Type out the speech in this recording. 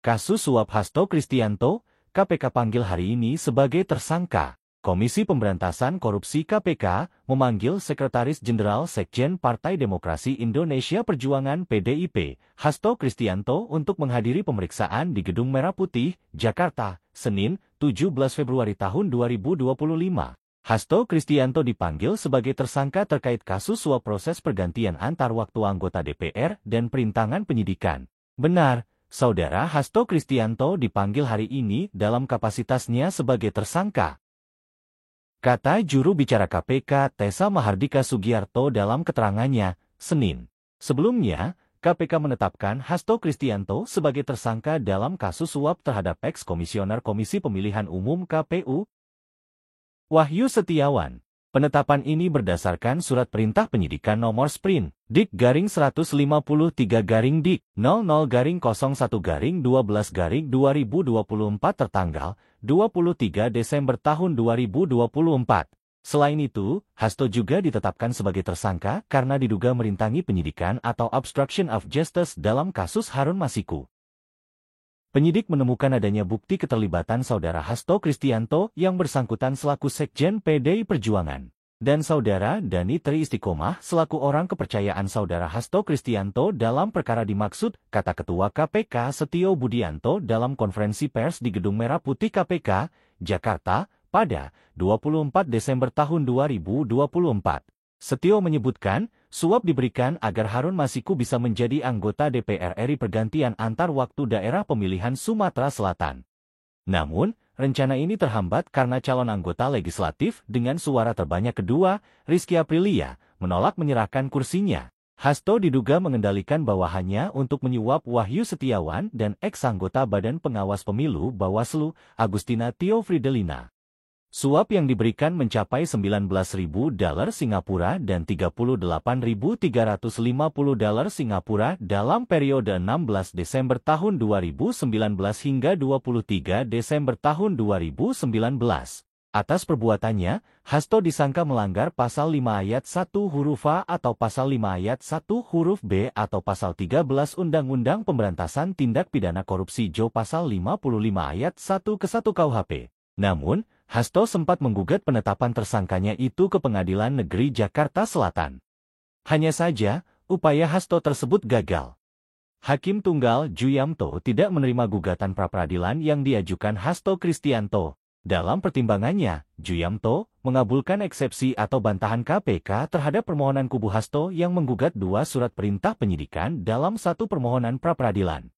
Kasus suap Hasto Kristianto, KPK panggil hari ini sebagai tersangka. Komisi Pemberantasan Korupsi KPK memanggil Sekretaris Jenderal Sekjen Partai Demokrasi Indonesia Perjuangan (PDIP), Hasto Kristianto untuk menghadiri pemeriksaan di Gedung Merah Putih, Jakarta, Senin, 17 Februari tahun 2025. Hasto Kristianto dipanggil sebagai tersangka terkait kasus suap proses pergantian antar waktu anggota DPR dan perintangan penyidikan. Benar, Saudara Hasto Kristianto dipanggil hari ini dalam kapasitasnya sebagai tersangka. Kata juru bicara KPK Tessa Mahardika Sugiarto dalam keterangannya, Senin. Sebelumnya, KPK menetapkan Hasto Kristianto sebagai tersangka dalam kasus suap terhadap eks-komisioner Komisi Pemilihan Umum KPU, Wahyu Setiawan. Penetapan ini berdasarkan Surat Perintah Penyidikan Nomor Sprint, Dik-153-Dik, 00-01-12-2024 tertanggal 23 Desember tahun 2024. Selain itu, Hasto juga ditetapkan sebagai tersangka karena diduga merintangi penyidikan atau obstruction of justice dalam kasus Harun Masiku. Penyidik menemukan adanya bukti keterlibatan Saudara Hasto Kristianto yang bersangkutan selaku Sekjen PDI Perjuangan, dan Saudara Dani Tri Istiqomah selaku orang kepercayaan Saudara Hasto Kristianto dalam perkara dimaksud, kata Ketua KPK Setio Budianto dalam konferensi pers di Gedung Merah Putih KPK, Jakarta, pada 24 Desember tahun 2024. Setio menyebutkan, suap diberikan agar Harun Masiku bisa menjadi anggota DPR RI pergantian antar waktu daerah pemilihan Sumatera Selatan. Namun, rencana ini terhambat karena calon anggota legislatif dengan suara terbanyak kedua, Rizky Aprilia, menolak menyerahkan kursinya. Hasto diduga mengendalikan bawahannya untuk menyuap Wahyu Setiawan dan eks-anggota Badan Pengawas Pemilu Bawaslu, Agustina Tio Fridelina. Suap yang diberikan mencapai $19.000 Singapura dan $38.350 Singapura dalam periode 16 Desember tahun 2019 hingga 23 Desember tahun 2019. Atas perbuatannya, Hasto disangka melanggar Pasal 5 Ayat 1 huruf A atau Pasal 5 Ayat 1 huruf B atau Pasal 13 Undang-Undang Pemberantasan Tindak Pidana Korupsi Jo Pasal 55 Ayat 1 ke 1 KUHP. Namun, Hasto sempat menggugat penetapan tersangkanya itu ke Pengadilan Negeri Jakarta Selatan. Hanya saja, upaya Hasto tersebut gagal. Hakim Tunggal Juyamto tidak menerima gugatan pra-peradilan yang diajukan Hasto Kristianto. Dalam pertimbangannya, Juyamto mengabulkan eksepsi atau bantahan KPK terhadap permohonan kubu Hasto yang menggugat dua surat perintah penyidikan dalam satu permohonan pra-peradilan.